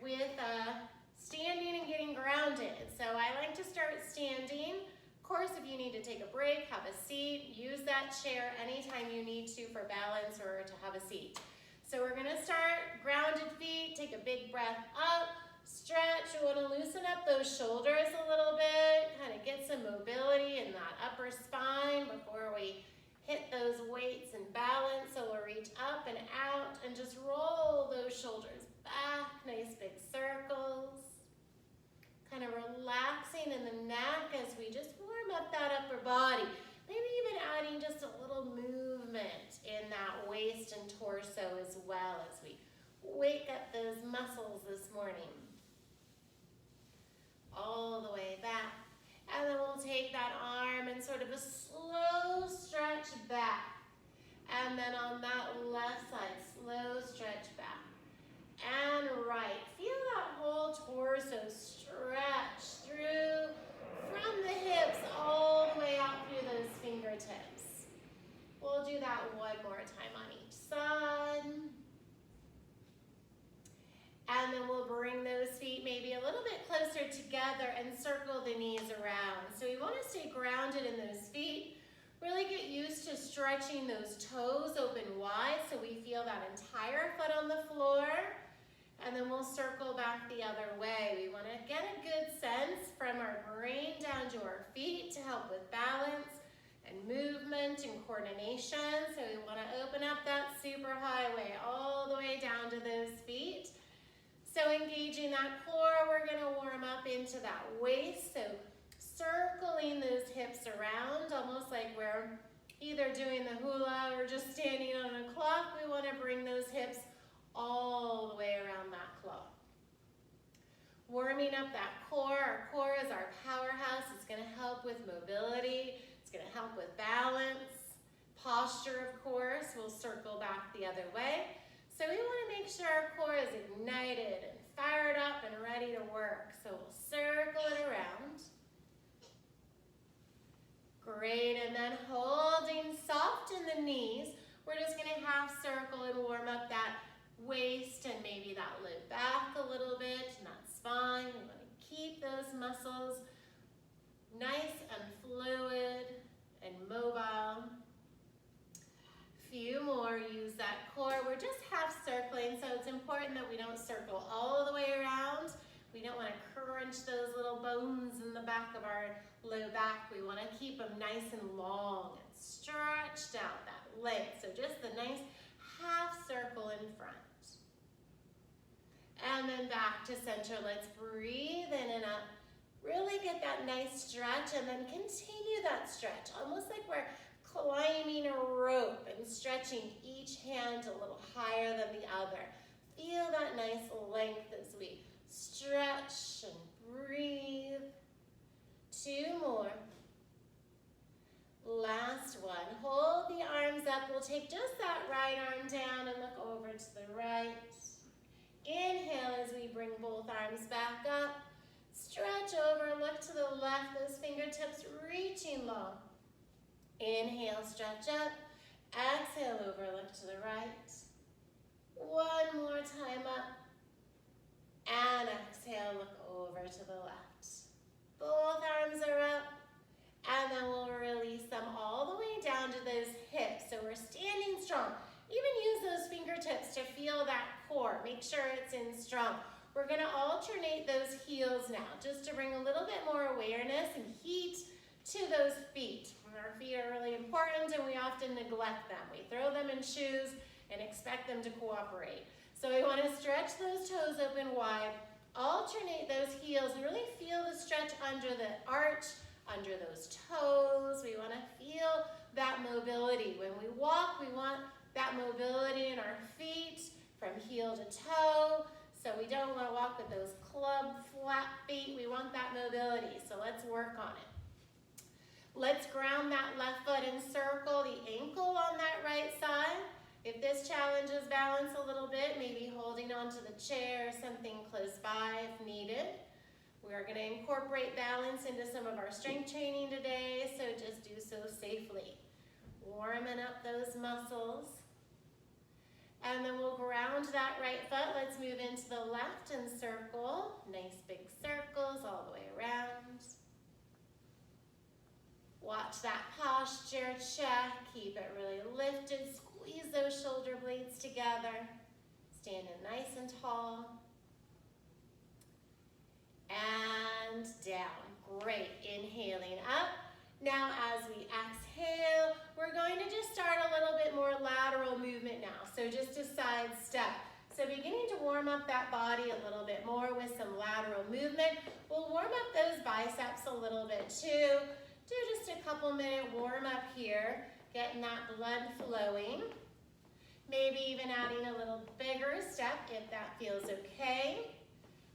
with standing and getting grounded. So I like to start standing. Of course, if you need to take a break, have a seat, use that chair anytime you need to for balance or to have a seat. So we're gonna start grounded feet, take a big breath up, stretch. You wanna loosen up those shoulders a little bit, kind of get some mobility in that upper spine before we hit those weights and balance. So we'll reach up and out and just roll those shoulders back, nice big circles. Kind of relaxing in the neck as we just warm up that upper body. Maybe even adding just a little movement in that waist and torso as well as we wake up those muscles this morning. All the way back. And then we'll take that arm and sort of a slow stretch back. And then on that left side, slow stretch back. And right. Feel that whole torso stretch through from the hips all the way out through those fingertips. We'll do that one more time on each side. And then we'll bring those feet maybe a little bit closer together and circle the knees around. So we want to stay grounded in those feet. Really get used to stretching those toes open wide so we feel that entire foot on the floor. And then we'll circle back the other way. We want to get a good sense from our brain down to our feet to help with balance and movement and coordination. So we want to open up that super highway all the way down to those feet. So engaging that core, we're going to warm up into that waist. So circling those hips around, almost like we're either doing the hula or just standing on a clock. We want to bring those hips all the way around that clock. Warming up that core. Our core is our powerhouse. It's going to help with mobility. It's going to help with balance. Posture, of course. We'll circle back the other way. So we want to make sure our core is ignited and fired up and ready to work. So we'll circle it around. Great, and then holding soft in the knees, we're just going to half circle and warm up that waist and maybe that low back a little bit and that spine. We want to keep those muscles nice and fluid and mobile. Few more, use that core. We're just half circling, so it's important that we don't circle all the way around. We don't want to crunch those little bones in the back of our low back. We want to keep them nice and long and stretched out that length. So just the nice half circle in front. And then back to center. Let's breathe in and up. Really get that nice stretch and then continue that stretch. Almost like we're climbing a rope and stretching each hand a little higher than the other. Feel that nice length as we stretch and breathe. Two more. Last one. Hold the arms up. We'll take just that right arm down and look over to the right. Inhale as we bring both arms back up. Stretch over, look to the left, those fingertips reaching long. Inhale, stretch up. Exhale over, look to the right. One more time up. And exhale, look over to the left. Both arms are up. And then we'll release them all the way down to those hips. So we're standing strong. Even use those fingertips to feel that core. Make sure it's in strong. We're going to alternate those heels now, just to bring a little bit more awareness and heat to those feet. Our feet are really important and we often neglect them. We throw them in shoes and expect them to cooperate. So we want to stretch those toes open wide, alternate those heels, and really feel the stretch under the arch, under those toes. We want to feel that mobility. When we walk, we want that mobility in our feet from heel to toe. So we don't want to walk with those club flat feet. We want that mobility. So let's work on it. Let's ground that left foot and circle the ankle on that right side. If this challenges balance a little bit, maybe holding onto the chair or something close by if needed. We are going to incorporate balance into some of our strength training today, so just do so safely. Warming up those muscles. And then we'll ground around that right foot. Let's move into the left and circle. Nice big circles all the way around. Watch that posture check. Keep it really lifted. Squeeze those shoulder blades together. Standing nice and tall. And down. Great. Inhaling up. Now as we exhale, we're going to just start a little bit more lateral movement now. So just a side step. So beginning to warm up that body a little bit more with some lateral movement. We'll warm up those biceps a little bit too. Do just a couple minute warm up here, getting that blood flowing. Maybe even adding a little bigger step if that feels okay.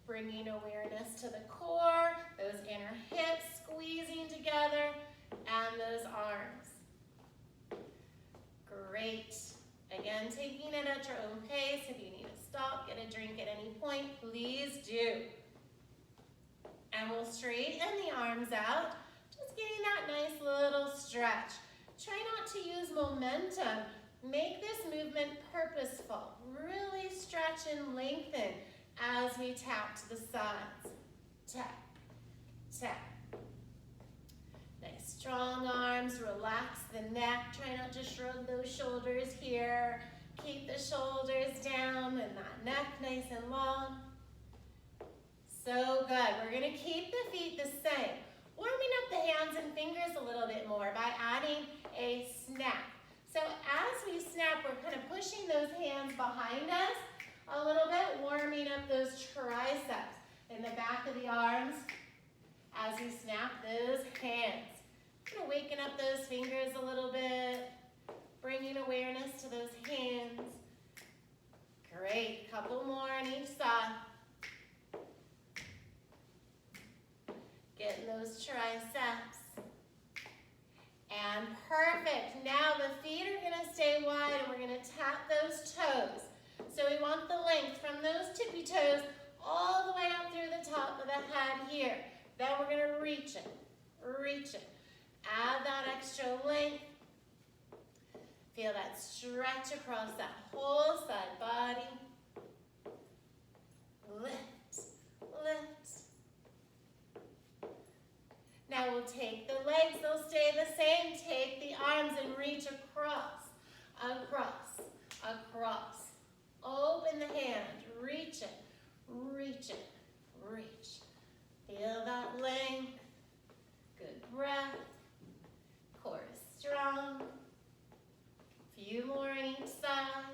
Bringing awareness to the core, those inner hips squeezing together, and those arms. Great. Again, taking it at your own pace. If you need to stop, get a drink at any point, please do. And we'll straighten the arms out, just getting that nice little stretch. Try not to use momentum. Make this movement purposeful. Really stretch and lengthen as we tap to the sides. Tap, tap. Nice strong arms, relax the neck. Try not to shrug those shoulders here. Keep the shoulders down and that neck nice and long. So good. We're gonna keep the feet the same. Warming up the hands and fingers a little bit more by adding a snap. So as we snap, we're kind of pushing those hands behind us a little bit, warming up those triceps in the back of the arms as we snap those hands. Kind of waking up those fingers a little bit, bringing awareness to those hands. Great, couple more on each side. Getting those triceps. And perfect. Now the feet are going to stay wide and we're going to tap those toes. So we want the length from those tippy toes all the way up through the top of the head here. Then we're going to reach it, reach it. Add that extra length. Feel that stretch across that whole side body. Lift, lift. Now we'll take the legs, they'll stay the same. Take the arms and reach across, across, across. Open the hand, reach it, reach it, reach. Feel that length. Good breath. Core is strong. Few more on each side.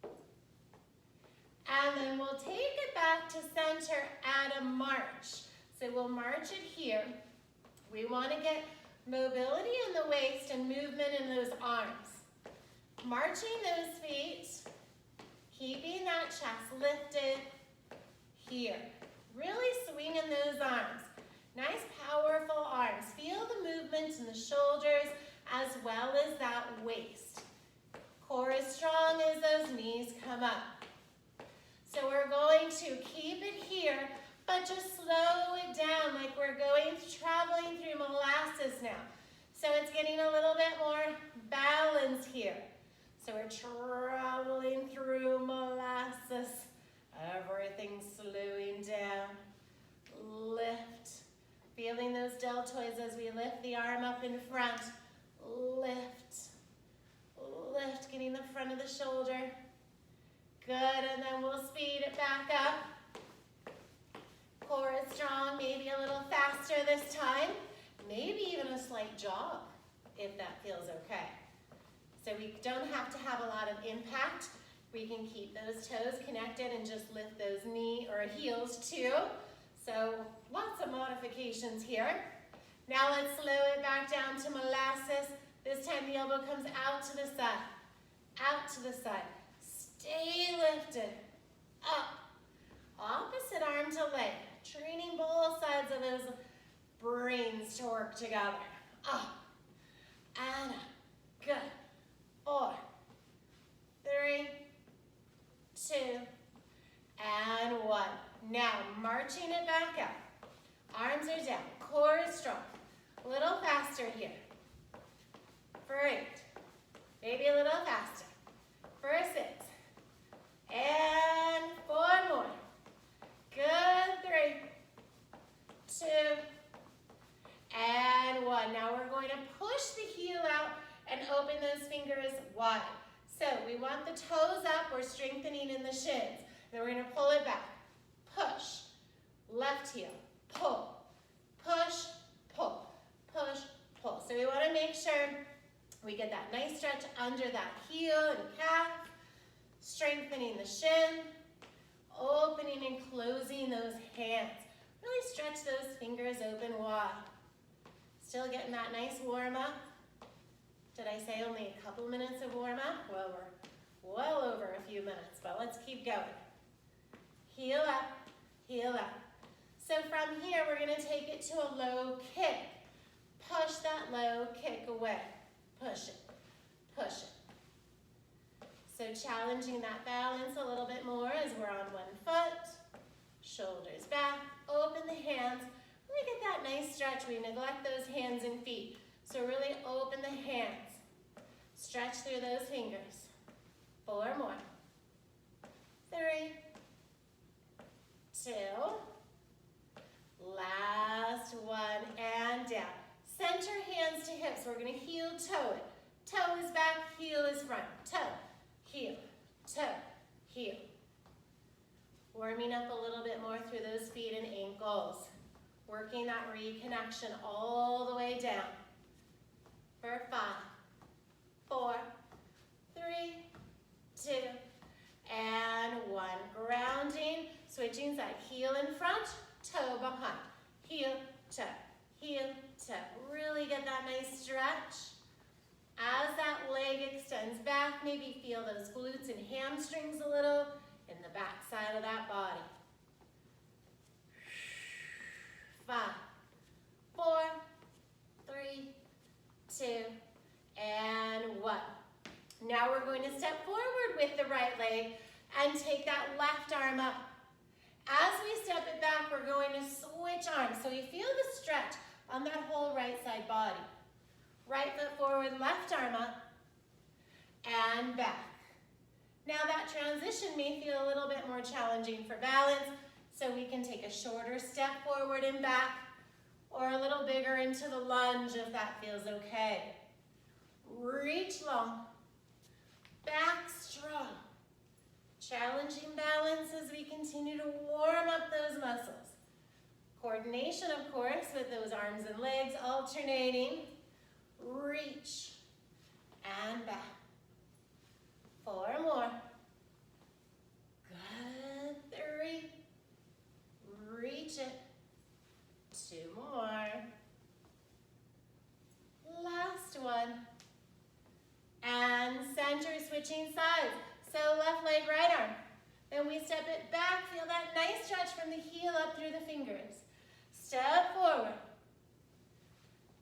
And then we'll take it back to center at a march. So we'll march it here. We want to get mobility in the waist and movement in those arms. Marching those feet, keeping that chest lifted here. Really swinging those arms. Nice, powerful arms. Feel the movement in the shoulders as well as that waist. Core is strong as those knees come up. So we're going to keep it here, but just slow it down like we're traveling through molasses now. So it's getting a little bit more balance here. So we're traveling through molasses. Everything's slowing down. Lift. Feeling those deltoids as we lift the arm up in front. Lift. Lift, getting the front of the shoulder. Good, and then we'll speed it back up. Core is strong, maybe a little faster this time. Maybe even a slight jog, if that feels okay. So we don't have to have a lot of impact. We can keep those toes connected and just lift those heels too. So lots of modifications here. Now let's slow it back down to molasses. This time the elbow comes out to the side, out to the side. Stay lifted, up. Opposite arm to leg, training both sides of those brains to work together. Up and up. Good. 4, 3, 2, and 1. Now, marching it back up. Arms are down, core is strong. A little faster here. For 8, maybe a little faster. For 6, wide. So we want the toes up, we're strengthening in the shins. Then we're gonna pull it back. Push, left heel, pull, push, pull, push, pull. So we wanna make sure we get that nice stretch under that heel and calf, strengthening the shin, opening and closing those hands. Really stretch those fingers open wide. Still getting that nice warm up. Did I say only a couple minutes of warm up? Well, we're well over a few minutes, but let's keep going. Heel up, heel up. So from here, we're gonna take it to a low kick. Push that low kick away. Push it, push it. So challenging that balance a little bit more as we're on one foot. Shoulders back, open the hands. Really get that nice stretch. We neglect those hands and feet. So really open the hands. Stretch through those fingers. 4 more. 3, 2. Last one and down. Center hands to hips. We're going to heel toe it. Toe is back, heel is front. Toe, heel, toe, heel. Warming up a little bit more through those feet and ankles. Working that reconnection all the way down. For 5, 4, 3, 2, and 1. Grounding, switching side. Heel in front, toe behind. Heel, toe, heel, toe. Really get that nice stretch. As that leg extends back, maybe feel those glutes and hamstrings a little in the back side of that body. 5, 4, 3, 2, and 1. Now we're going to step forward with the right leg and take that left arm up. As we step it back, we're going to switch arms. So we feel the stretch on that whole right side body. Right foot forward, left arm up, and back. Now that transition may feel a little bit more challenging for balance, so we can take a shorter step forward and back, or a little bigger into the lunge if that feels okay. Reach long, back strong. Challenging balance as we continue to warm up those muscles. Coordination, of course, with those arms and legs alternating. Reach and back. 4 more. Good. 3. Reach it. 2 more. Last one. And center, switching sides. So left leg, right arm. Then we step it back. Feel that nice stretch from the heel up through the fingers. Step forward.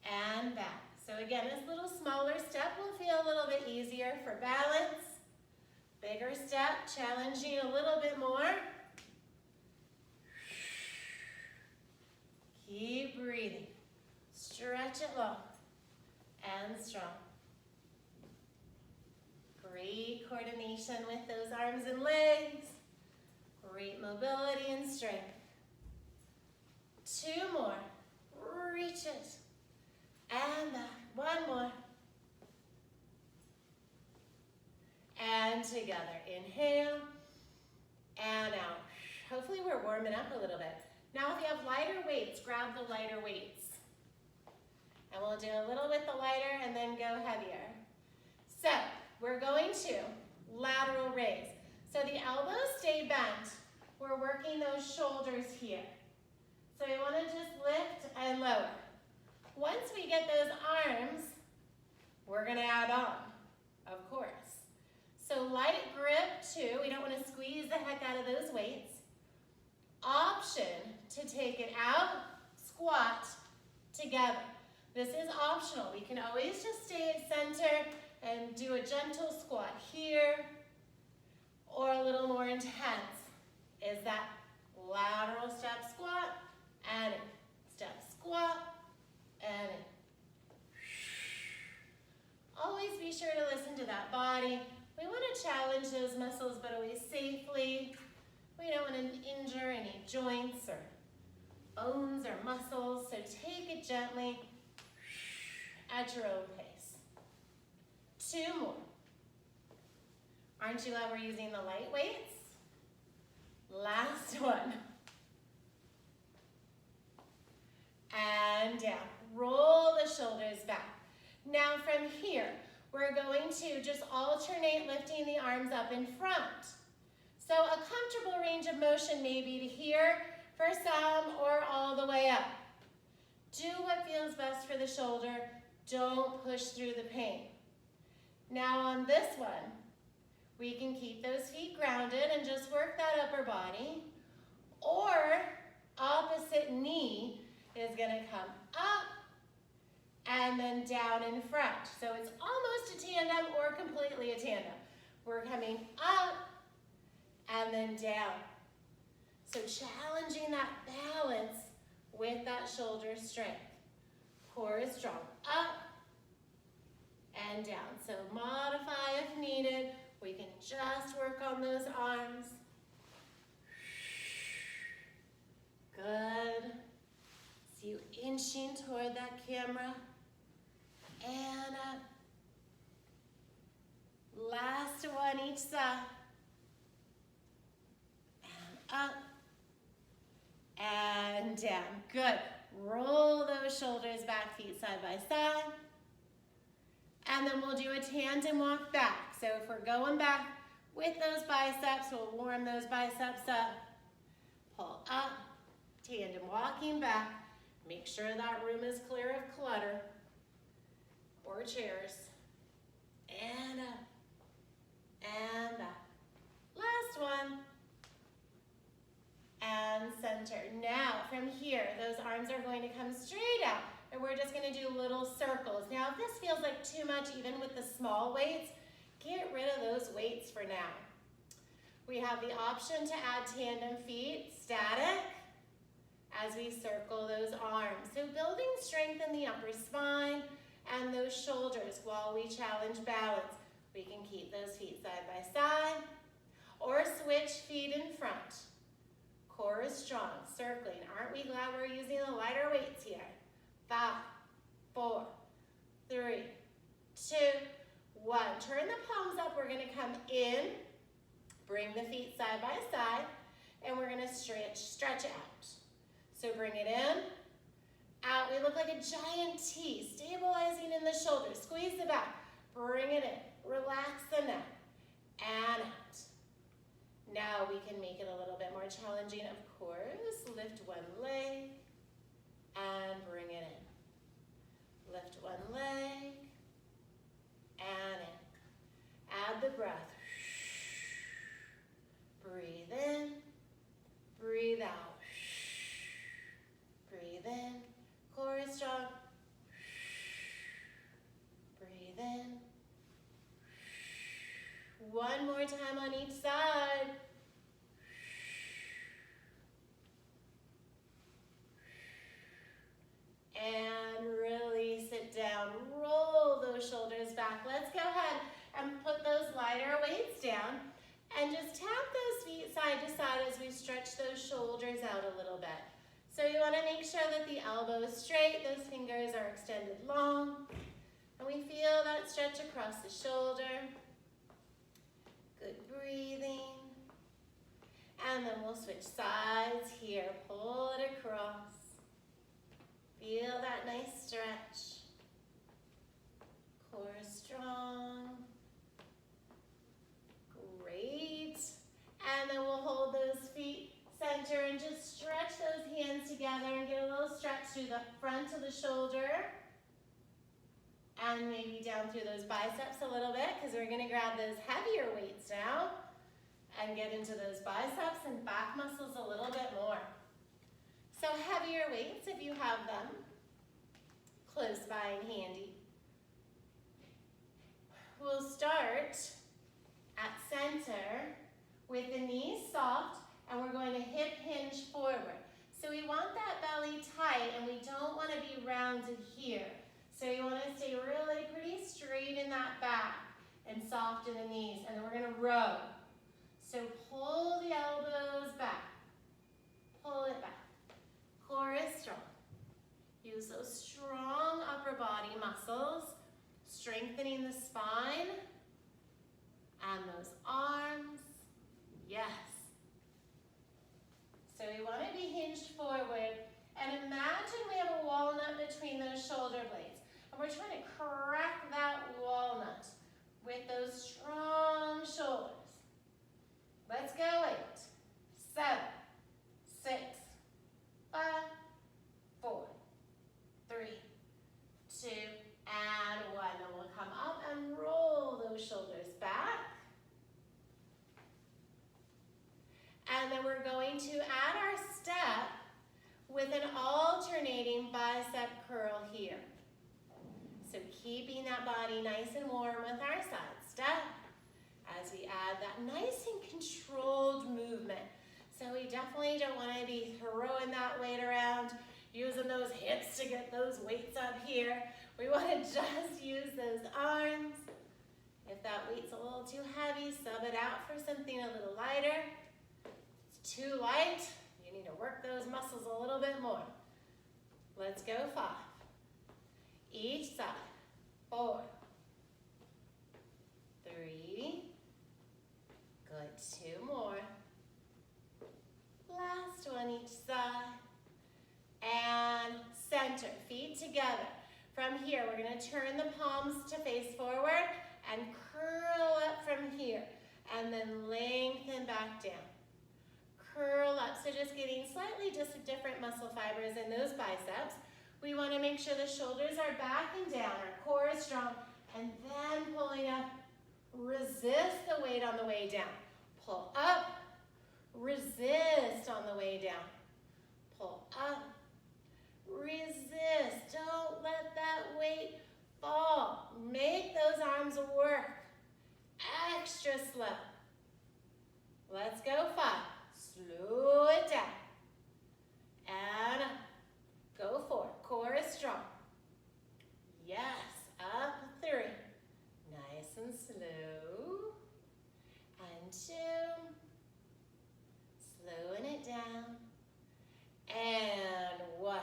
And back. So again, this little smaller step will feel a little bit easier for balance. Bigger step, challenging a little bit more. Keep breathing. Stretch it long and strong. Great coordination with those arms and legs. Great mobility and strength. 2 more. Reach it. And back. 1 more. And together. Inhale and out. Hopefully we're warming up a little bit. Now if you have lighter weights, grab the lighter weights. And we'll do a little with the lighter and then go heavier. So we're going to lateral raise. So the elbows stay bent. We're working those shoulders here. So we want to just lift and lower. Once we get those arms, we're going to add on, of course. So light grip too. We don't want to squeeze the heck out of those weights. Option to take it out, squat together. This is optional. We can always just stay at center and do a gentle squat here, or a little more intense is that lateral step squat and step squat and always be sure to listen to that body. We want to challenge those muscles, but always safely. We don't want to injure any joints or bones or muscles, so take it gently at your own pace. 2 more. Aren't you glad we're using the light weights? Last one. And down. Roll the shoulders back. Now from here, we're going to just alternate lifting the arms up in front. So a comfortable range of motion may be to here for some or all the way up. Do what feels best for the shoulder. Don't push through the pain. Now on this one, we can keep those feet grounded and just work that upper body. Or opposite knee is gonna come up and then down in front. So it's almost a tandem or completely a tandem. We're coming up and then down. So challenging that balance with that shoulder strength. Core is strong, up and down. So modify if needed. We can just work on those arms. Good. See you inching toward that camera. And up. Last one each side. And up. And down. Good. Roll those shoulders back, feet side by side. And then we'll do a tandem walk back. So if we're going back with those biceps, we'll warm those biceps up. Pull up, tandem walking back. Make sure that room is clear of clutter or chairs. And up, and back. Last one. And center. Now from here, those arms are going to come straight out. And we're just gonna do little circles. Now, if this feels like too much, even with the small weights, get rid of those weights for now. We have the option to add tandem feet, static, as we circle those arms. So building strength in the upper spine and those shoulders while we challenge balance. We can keep those feet side by side or switch feet in front. Core is strong, circling. Aren't we glad we're using the lighter weights here? 5, 4, 3, 2, 1. Turn the palms up. We're going to come in, bring the feet side by side, and we're going to stretch out. So bring it in, out. We look like a giant T, stabilizing in the shoulders. Squeeze the back, bring it in, relax the neck, and out. Now we can make it a little bit more challenging, of course. Lift one leg and bring it in. Lift one leg and in. Add the breath. Breathe in, breathe out. Breathe in, core is strong. Breathe in. One more time on each side. And really sit down. Roll those shoulders back. Let's go ahead and put those lighter weights down and just tap those feet side to side as we stretch those shoulders out a little bit. So you want to make sure that the elbow is straight, those fingers are extended long, and we feel that stretch across the shoulder. Good breathing. And then we'll switch sides here. Pull it across. Feel that nice stretch. Core strong. Great. And then we'll hold those feet center and just stretch those hands together and get a little stretch through the front of the shoulder. And maybe down through those biceps a little bit, because we're going to grab those heavier weights now and get into those biceps and back muscles a little bit more. So heavier weights, if you have them close by and handy. We'll start at center with the knees soft, and we're going to hip hinge forward. So we want that belly tight, and we don't want to be rounded here. So you want to stay really pretty straight in that back and soft in the knees. And then we're going to row. So pull the elbows back. Pull it back. Core is strong. Use those strong upper body muscles, strengthening the spine and those arms. Yes. So we want to be hinged forward. And imagine we have a walnut between those shoulder blades. And we're trying to crack that walnut with those strong shoulders. Let's go. 8, 7, 6, 5, 4, 3, 2, and 1. And we'll come up and roll those shoulders back. And then we're going to add our step with an alternating bicep curl here. So keeping that body nice and warm with our side step as we add that nice and controlled movement. So we definitely don't want to be throwing that weight around, using those hips to get those weights up here. We want to just use those arms. If that weight's a little too heavy, sub it out for something a little lighter. If it's too light, you need to work those muscles a little bit more. Let's go. 5. Each side. 4, 3, good. 2 more. Last one each side. And center, feet together. From here, we're going to turn the palms to face forward and curl up from here. And then lengthen back down. Curl up, so just getting slightly just different muscle fibers in those biceps. We want to make sure the shoulders are back and down, our core is strong, and then pulling up. Resist the weight on the way down. Pull up, resist on the way down. Pull up, resist. Don't let that weight fall. Make those arms work. Extra slow. Let's go. 5. Slow it down. And go 4. Core is strong. Yes. Up 3. Nice and slow. And 2. Slowing it down. And 1.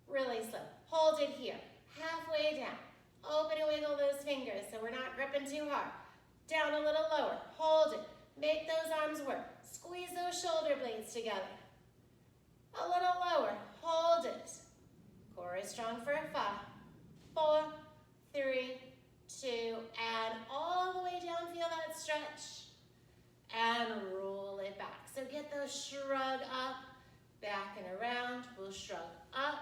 Really slow. Hold it here. Halfway down. Open and wiggle those fingers so we're not gripping too hard. Down a little lower. Hold it. Make those arms work. Squeeze those shoulder blades together. A little lower. Hold it. Core is strong for 5, 4, 3, 2, and all the way down. Feel that stretch. And roll it back. So get those shrug up, back and around. We'll shrug up,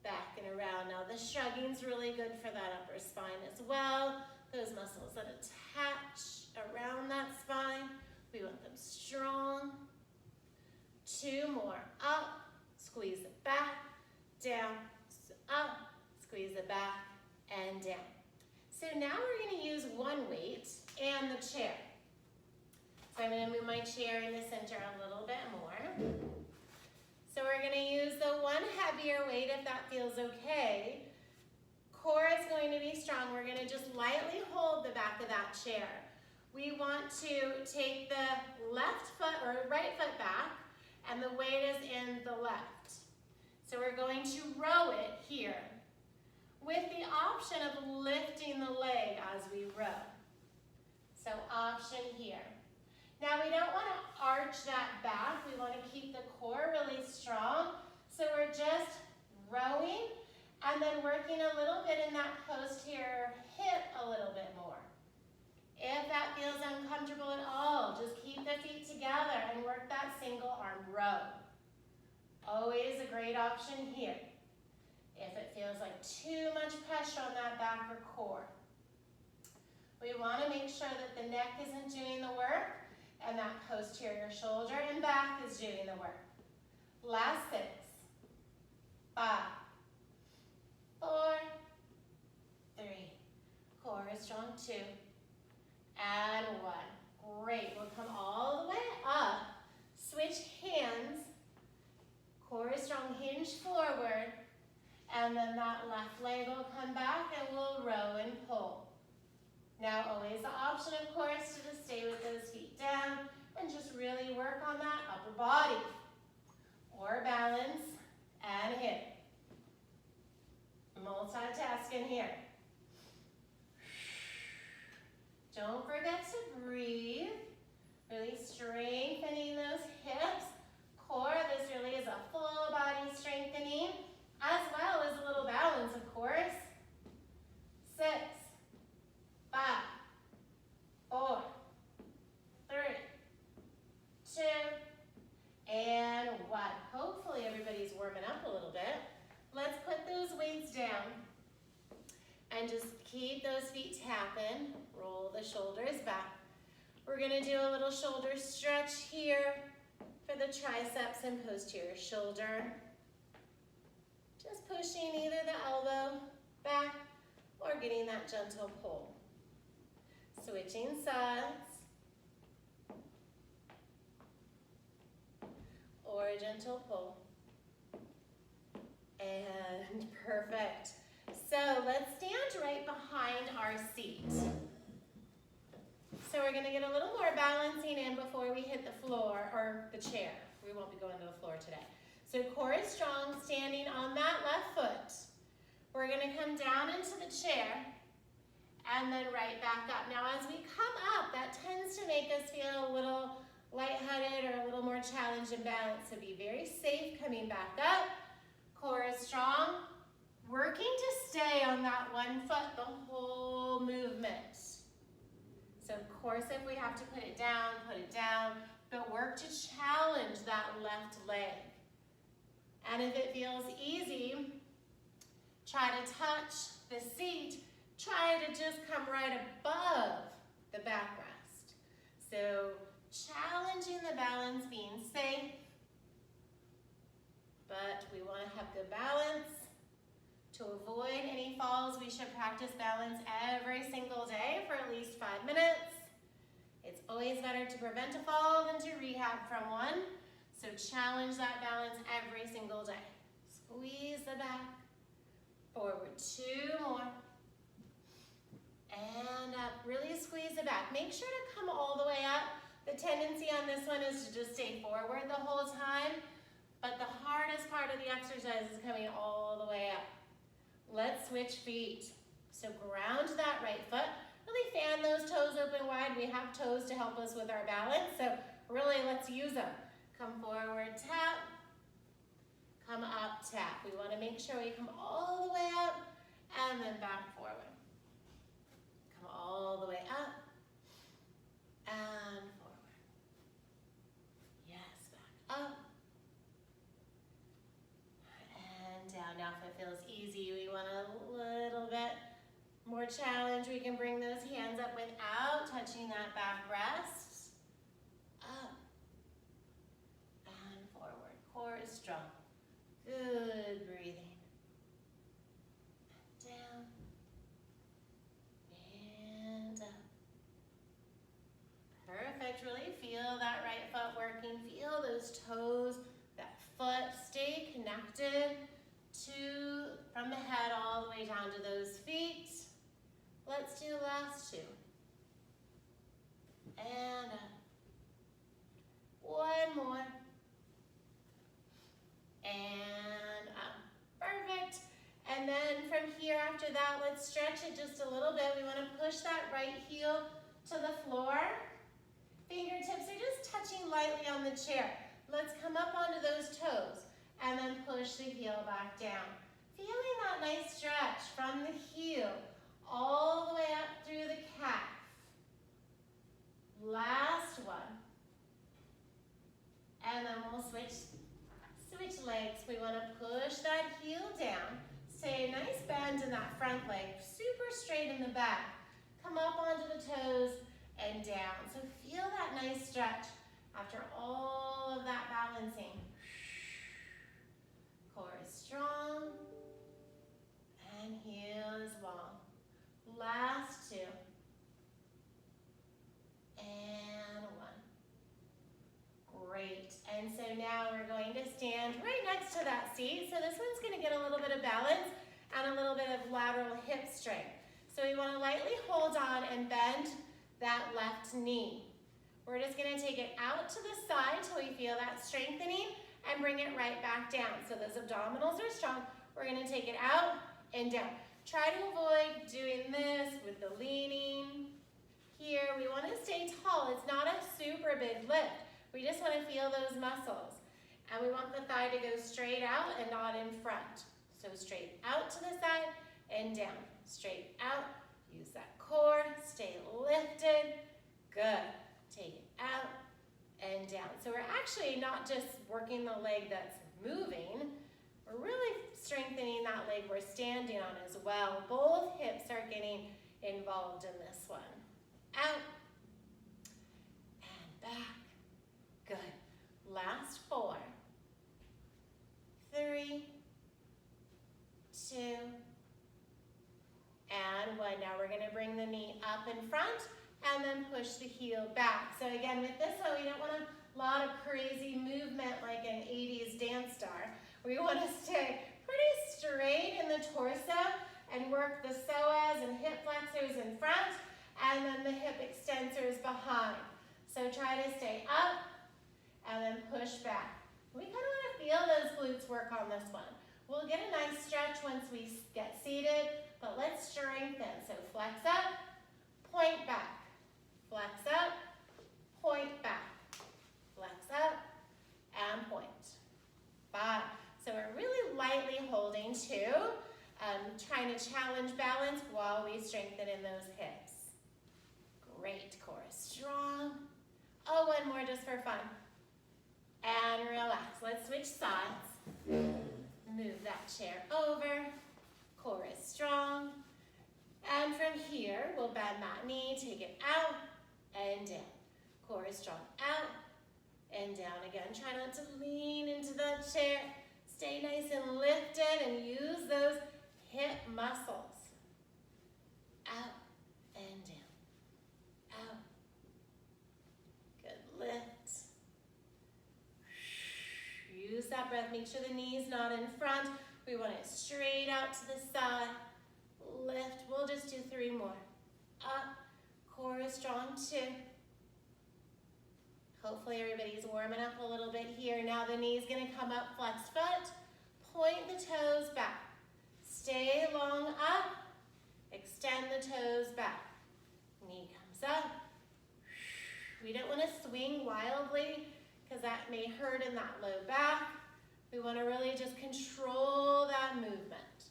back and around. Now the shrugging's really good for that upper spine as well. Those muscles that attach around that spine, we want them strong. 2 more. Up, squeeze it back, down, up, squeeze it back, and down. So now we're going to use one weight and the chair. So I'm going to move my chair in the center a little bit more. So we're going to use the one heavier weight if that feels okay. Core is going to be strong. We're going to just lightly hold the back of that chair. We want to take the left foot or right foot back, and the weight is in the left. So we're going to row it here with the option of lifting the leg as we row. So option here. Now we don't want to arch that back. We want to keep the core really strong. So we're just rowing and then working a little bit in that posterior hip a little bit more. If that feels uncomfortable at all, just keep the feet together and work that single arm row. Always a great option here. If it feels like too much pressure on that back or core. We want to make sure that the neck isn't doing the work and that posterior shoulder and back is doing the work. Last 6, 5, 4, 3. Core is strong. 2. And 1. Great. We'll come all the way up. Switch hands. Core is strong. Hinge forward. And then that left leg will come back and we'll row and pull. Now always the option, of course, to just stay with those feet down and just really work on that upper body. Or balance and hip. We're gonna do a little shoulder stretch here for the triceps and posterior shoulder. Just pushing either the elbow back or getting that gentle pull. Switching sides. Or a gentle pull. And perfect. So let's stand right behind our seat. So we're gonna get a little more balancing in before we hit the floor, or the chair. We won't be going to the floor today. So core is strong, standing on that left foot. We're gonna come down into the chair and then right back up. Now as we come up, that tends to make us feel a little lightheaded or a little more challenged and balanced. So be very safe coming back up. Core is strong. Working to stay on that one foot the whole movement. So of course if we have to put it down, but work to challenge that left leg. And if it feels easy, try to touch the seat. Try to just come right above the backrest. So challenging the balance, being safe, but we want to have good balance. To avoid any falls, we should practice balance every single day for at least 5 minutes. It's always better to prevent a fall than to rehab from one. So challenge that balance every single day. Squeeze the back, forward, 2 more. And up, really squeeze the back. Make sure to come all the way up. The tendency on this one is to just stay forward the whole time, but the hardest part of the exercise is coming all the way up. Let's switch feet. So ground that right foot. Really fan those toes open wide. We have toes to help us with our balance, so really let's use them. Come forward, tap. Come up, tap. We want to make sure we come all the way up and then back forward. Come all the way up and forward. Yes, back up. And down. Now if it feels easy, we want a little bit more challenge. We can bring those hands up without touching that back rest. Up and forward. Core is strong. Good breathing. Down and up. Perfect. Really feel that right foot working. Feel those toes, that foot. Stay connected from the head all the way down to those feet. Let's do the last 2. And up. 1 more. And up. Perfect. And then from here after that, let's stretch it just a little bit. We want to push that right heel to the floor. Fingertips are just touching lightly on the chair. Let's come up onto those toes and then push the heel back down. Feeling that nice stretch from the heel all the way up through the calf. Last one. And then we'll switch legs. We want to push that heel down. Stay a nice bend in that front leg, super straight in the back. Come up onto the toes and down. So feel that nice stretch after all of that balancing. Core is strong and heel is long. Last 2. And 1. Great. And so now we're going to stand right next to that seat. So this one's going to get a little bit of balance and a little bit of lateral hip strength. So we want to lightly hold on and bend that left knee. We're just going to take it out to the side till we feel that strengthening and bring it right back down. So those abdominals are strong. We're going to take it out and down. Try to avoid doing this with the leaning. Here, we want to stay tall. It's not a super big lift. We just want to feel those muscles. And we want the thigh to go straight out and not in front. So straight out to the side and down. Straight out. Use that core. Stay lifted. Good. Take it out and down. So we're actually not just working the leg that's moving. We're really strengthening that leg we're standing on as well. Both hips are getting involved in this one. Out in front, and then push the heel back. So again, with this one, we don't want a lot of crazy movement like an 80s dance star. We want to stay pretty straight in the torso and work the psoas and hip flexors in front, and then the hip extensors behind. So try to stay up, and then push back. We kind of want to feel those glutes work on this one. We'll get a nice stretch once we get seated, but let's strengthen. So flex up, point back, flex up, point back, flex up, and point. 5. So we're really lightly holding too, trying to challenge balance while we strengthen in those hips. Great, core is strong. Oh, one more just for fun. And relax. Let's switch sides. Move that chair over. Core is strong. And from here, we'll bend that knee, take it out and down. Core is strong. Out and down again. Try not to lean into that chair. Stay nice and lifted and use those hip muscles. Out and down. Out. Good lift. Use that breath. Make sure the knee's not in front. We want it straight out to the side. Lift. We'll just do 3 more. Up. Core is strong too. Hopefully everybody's warming up a little bit here. Now the knee's going to come up, flex foot. Point the toes back. Stay long up. Extend the toes back. Knee comes up. We don't want to swing wildly because that may hurt in that low back. We want to really just control that movement.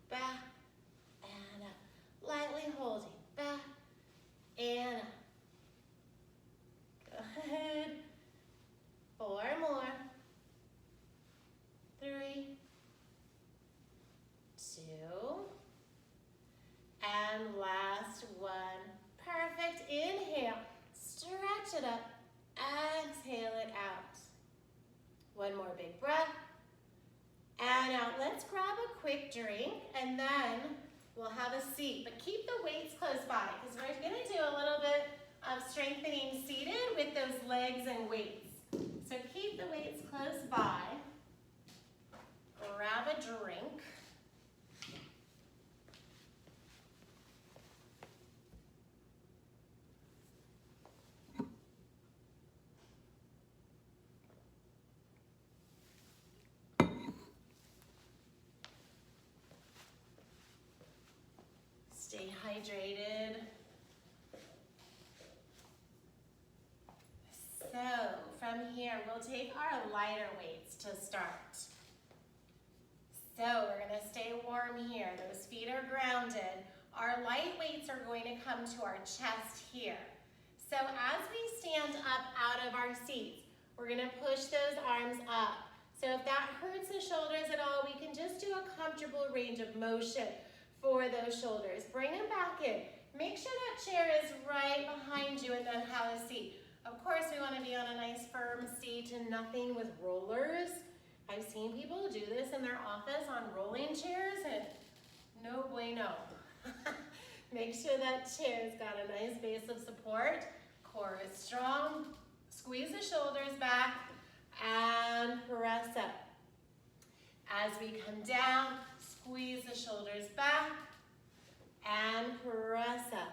Back and up. Lightly holding. Back and up. Good. 4 more. 3, 2, and last one. Perfect. Inhale. Stretch it up. Exhale it out. One more big breath. And out. Let's grab a quick drink, and then we'll have a seat. But keep the weights close by, because we're going to do a little bit of strengthening seated with those legs and weights. So keep the weights close by. Grab a drink. Stay hydrated. So from here, we'll take our lighter weights to start. So we're going to stay warm here. Those feet are grounded. Our light weights are going to come to our chest here. So as we stand up out of our seats, we're going to push those arms up. So if that hurts the shoulders at all, we can just do a comfortable range of motion for those shoulders. Bring them back in. Make sure that chair is right behind you and then have a seat. Of course, we want to be on a nice firm seat and nothing with rollers. I've seen people do this in their office on rolling chairs, and no bueno. Make sure that chair's got a nice base of support. Core is strong. Squeeze the shoulders back and press up. As we come down, squeeze the shoulders back and press up.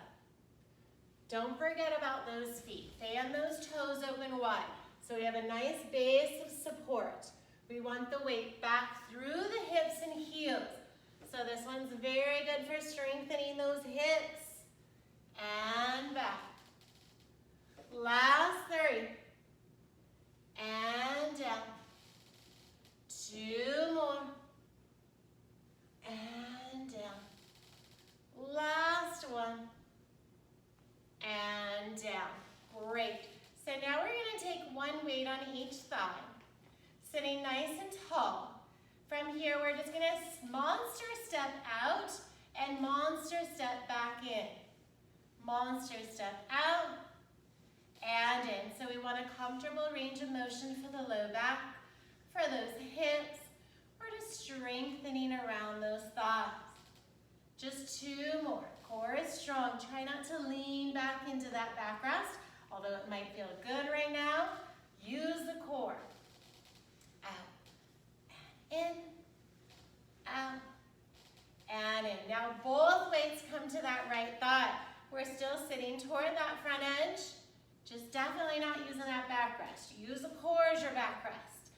Don't forget about those feet. Fan those toes open wide. So we have a nice base of support. We want the weight back through the hips and heels. So this one's very good for strengthening those hips. And back. Last 3. And down. 2 more. And down. Last one. And down. Great. So now we're going to take one weight on each thigh. Sitting nice and tall. From here, we're just going to monster step out and monster step back in. Monster step out and in. So we want a comfortable range of motion for the low back, for those hips. We're just strengthening around those thighs. Just 2 more. Core is strong. Try not to lean back into that back rest, although it might feel good right now. Use the core. Out and in, out and in. Now both weights come to that right thigh. We're still sitting toward that front edge. Just definitely not using that back rest. Use the core as your back rest.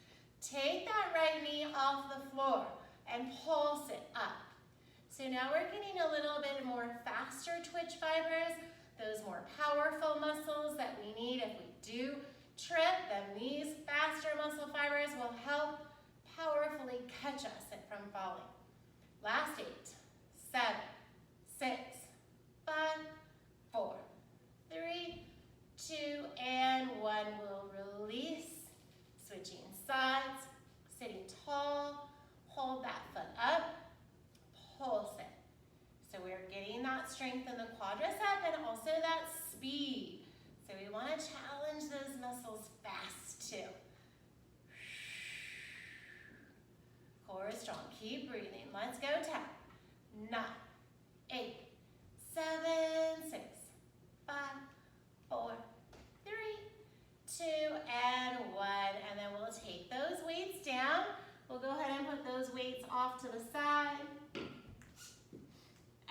Take that right knee off the floor and pulse it up. So now we're getting a little bit more faster twitch fibers, those more powerful muscles that we need if we do trip. Then these faster muscle fibers will help powerfully catch us from falling. Last 8, 7, 6, 5, 4, 3, 2, and 1. We'll release. Switching sides, sitting tall, hold that foot up, pulse it. So we're getting that strength in the quadricep and also that speed. So we want to challenge those muscles fast too. Core is strong. Keep breathing. Let's go. 10, 9, 8, 7, 6, 5, 4, 3, 2, and 1. And then we'll take those weights down. We'll go ahead and put those weights off to the side.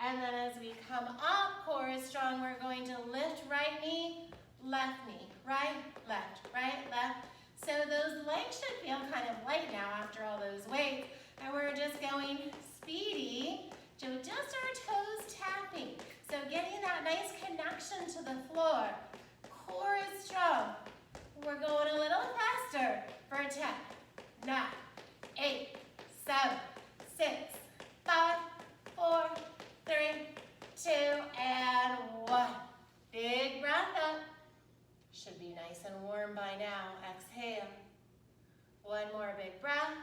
And then as we come up, core is strong, we're going to lift right knee, right, left. So those legs should feel kind of light now after all those weights. And we're just going speedy to just our toes tapping. So getting that nice connection to the floor. Core is strong. We're going a little faster for 10, 9, 8, 7, 6, 5, 4, 3, 2, and 1. Big breath up. Should be nice and warm by now. Exhale. One more big breath.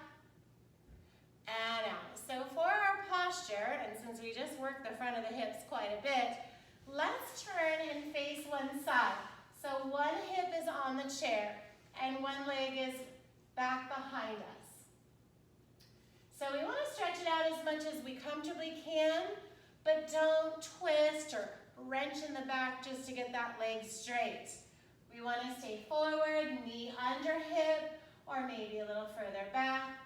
And out. So for our posture, and since we just worked the front of the hips quite a bit, let's turn and face one side. So one hip is on the chair and one leg is back behind us. So we want to stretch it out as much as we comfortably can, but don't twist or wrench in the back just to get that leg straight. We want to stay forward, knee under hip, or maybe a little further back.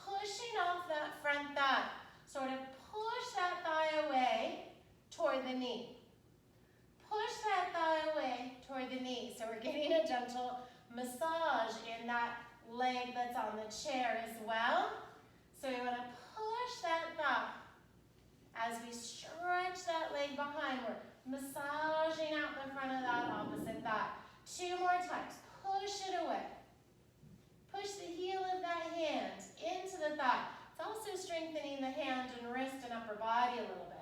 Pushing off that front thigh. Sort of push that thigh away toward the knee. Push that thigh away toward the knee. So we're getting a gentle massage in that leg that's on the chair as well. So we want to push that thigh. As we stretch that leg behind, we're massaging out the front of that opposite thigh. 2 more times. Push it away. Push the heel of that hand into the thigh. It's also strengthening the hand and wrist and upper body a little bit.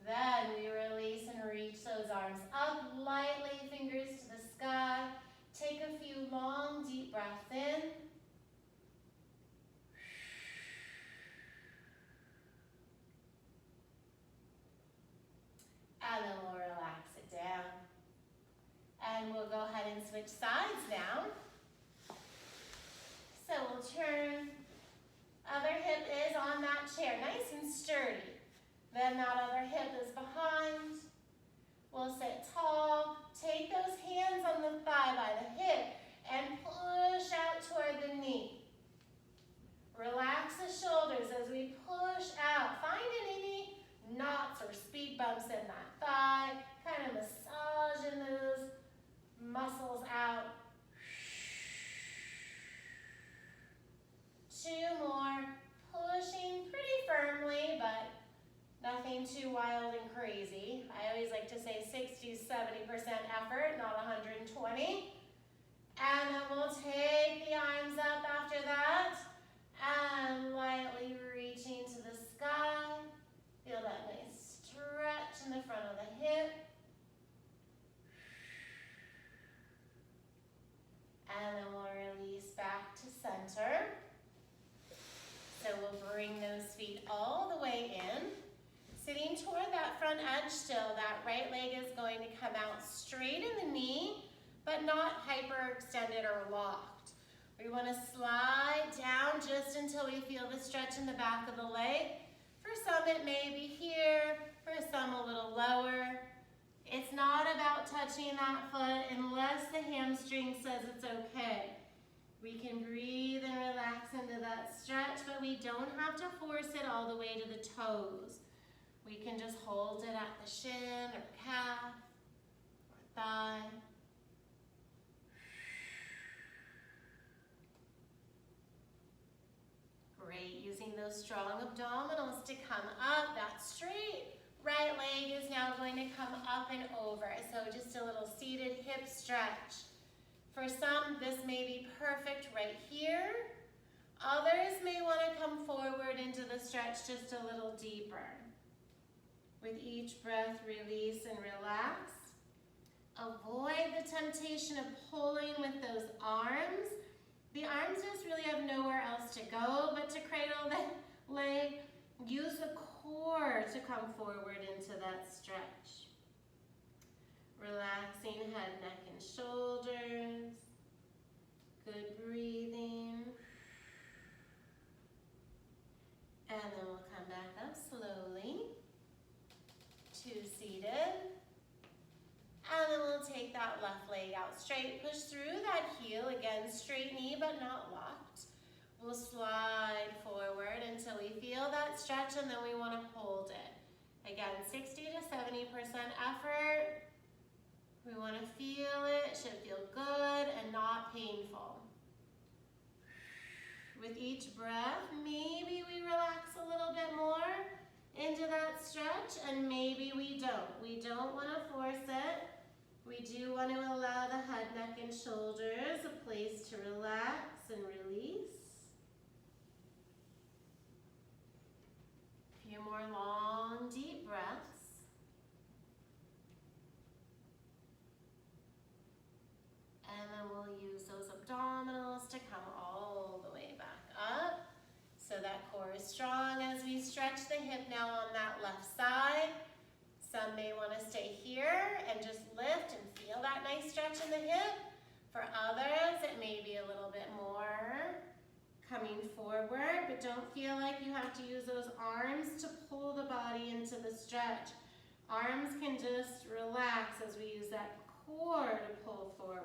Then we release and reach those arms up lightly, fingers to the sky. Take a few long, deep breaths in. And then we'll relax it down. And we'll go ahead and switch sides now. So we'll turn. Other hip is on that chair, nice and sturdy. Then that other hip is behind. We'll sit tall. Take those hands on the thigh by the hip and push out toward the knee. Relax the shoulders as we push out. Find any knots or speed bumps in that thigh. Kind of massaging those muscles out. 2 more. Pushing pretty firmly, but nothing too wild and crazy. I always like to say 60-70% effort, not 120. And then we'll take the arms up after that and lightly reaching to the sky. Feel that nice stretch in the front of the hip. And then we'll release back to center. So we'll bring those feet all the way in. Sitting toward that front edge still, that right leg is going to come out straight in the knee, but not hyperextended or locked. We want to slide down just until we feel the stretch in the back of the leg. For some, it may be here. For some, a little lower. It's not about touching that foot unless the hamstring says it's okay. We can breathe and relax into that stretch, but we don't have to force it all the way to the toes. We can just hold it at the shin or calf or thigh. Great, using those strong abdominals to come up. That straight right leg is now going to come up and over. So just a little seated hip stretch. For some, this may be perfect right here. Others may want to come forward into the stretch just a little deeper. With each breath, release and relax. Avoid the temptation of pulling with those arms. The arms just really have nowhere else to go but to cradle the leg. Use the core to come forward into that stretch. Relaxing head, neck, and shoulders. Good breathing. And then we'll come back up slowly to seated. And then we'll take that left leg out straight. Push through that heel. Again, straight knee but not locked. We'll slide forward until we feel that stretch, and then we want to hold it. Again, 60 to 70% effort. We want to feel it. It should feel good and not painful. With each breath, maybe we relax a little bit more into that stretch, and maybe we don't. We don't want to force it. We do want to allow the head, neck, and shoulders a place to relax and release. A few more long, deep breaths. And then we'll use those abdominals to come all the way back up. So that core is strong as we stretch the hip now on that left side. Some may want to stay here and just lift and feel that nice stretch in the hip. For others, it may be a little bit more coming forward, but don't feel like you have to use those arms to pull the body into the stretch. Arms can just relax as we use that core to pull forward.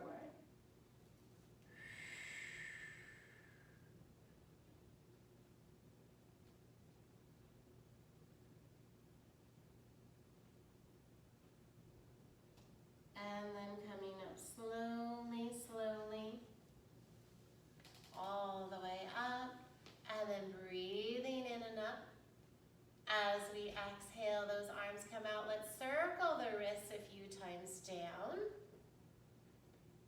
And then coming up slowly, slowly, all the way up, and then breathing in and up. As we exhale, those arms come out. Let's circle the wrists a few times down.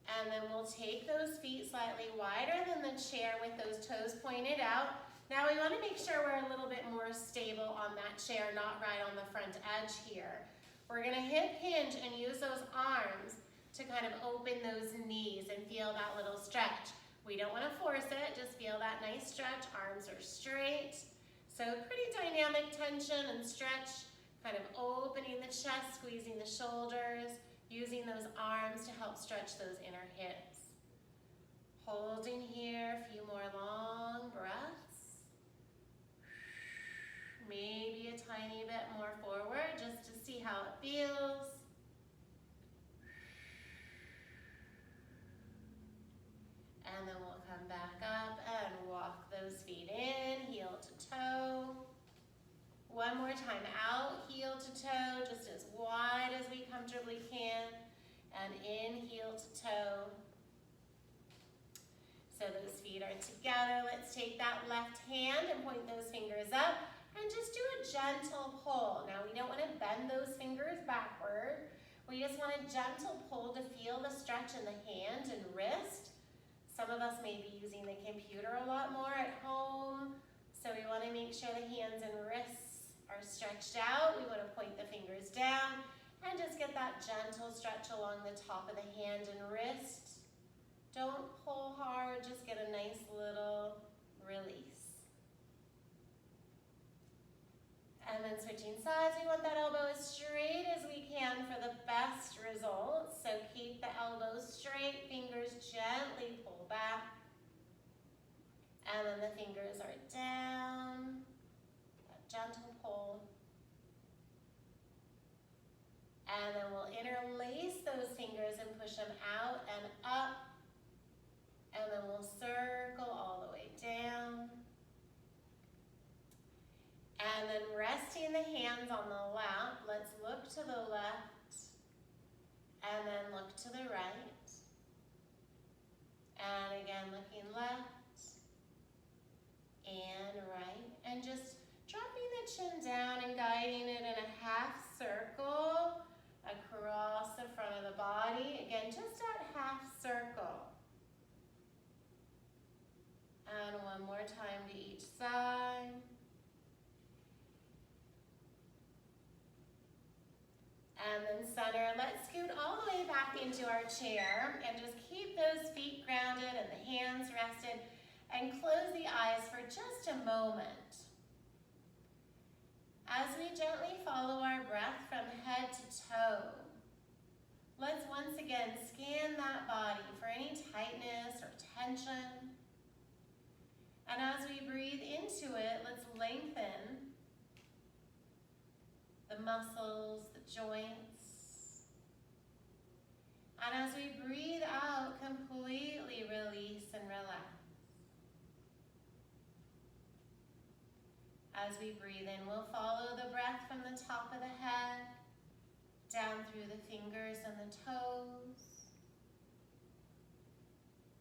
And then we'll take those feet slightly wider than the chair with those toes pointed out. Now we want to make sure we're a little bit more stable on that chair, not right on the front edge here. We're going to hip hinge and use those arms to kind of open those knees and feel that little stretch. We don't want to force it, just feel that nice stretch. Arms are straight. So pretty dynamic tension and stretch, kind of opening the chest, squeezing the shoulders, using those arms to help stretch those inner hips. Holding here, a few more long breaths. Maybe a tiny bit more forward just to see how it feels. And then we'll come back up and walk those feet in, heel to toe. One more time out, heel to toe, just as wide as we comfortably can. And in, heel to toe. So those feet are together. Let's take that left hand and point those fingers up. And just do a gentle pull. Now we don't want to bend those fingers backward. We just want a gentle pull to feel the stretch in the hand and wrist. Some of us may be using the computer a lot more at home. So we want to make sure the hands and wrists are stretched out. We want to point the fingers down and just get that gentle stretch along the top of the hand and wrist. Don't pull hard, just get a nice little release. And then switching sides, we want that elbow as straight as we can for the best results. So keep the elbows straight, fingers gently pull back. And then the fingers are down, that gentle pull. And then we'll interlace those fingers and push them out and up. And then we'll circle all the way down. And then resting the hands on the lap, let's look to the left and then look to the right. And again, looking left and right. And just dropping the chin down and guiding it in a half circle across the front of the body. Again, just that half circle. And one more time to each side. And then center. Let's scoot all the way back into our chair and just keep those feet grounded and the hands rested and close the eyes for just a moment. As we gently follow our breath from head to toe, let's once again scan that body for any tightness or tension. And as we breathe into it, let's lengthen the muscles, the joints. And as we breathe out, completely release and relax. As we breathe in, we'll follow the breath from the top of the head, down through the fingers and the toes.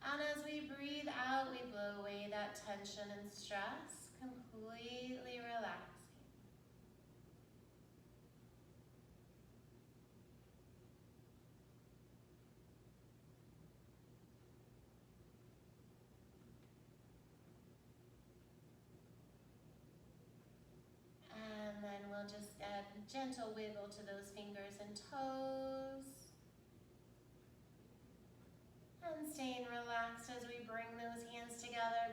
And as we breathe out, we blow away that tension and stress, completely relaxing. And then we'll just add a gentle wiggle to those fingers and toes. And staying relaxed as we bring those hands together,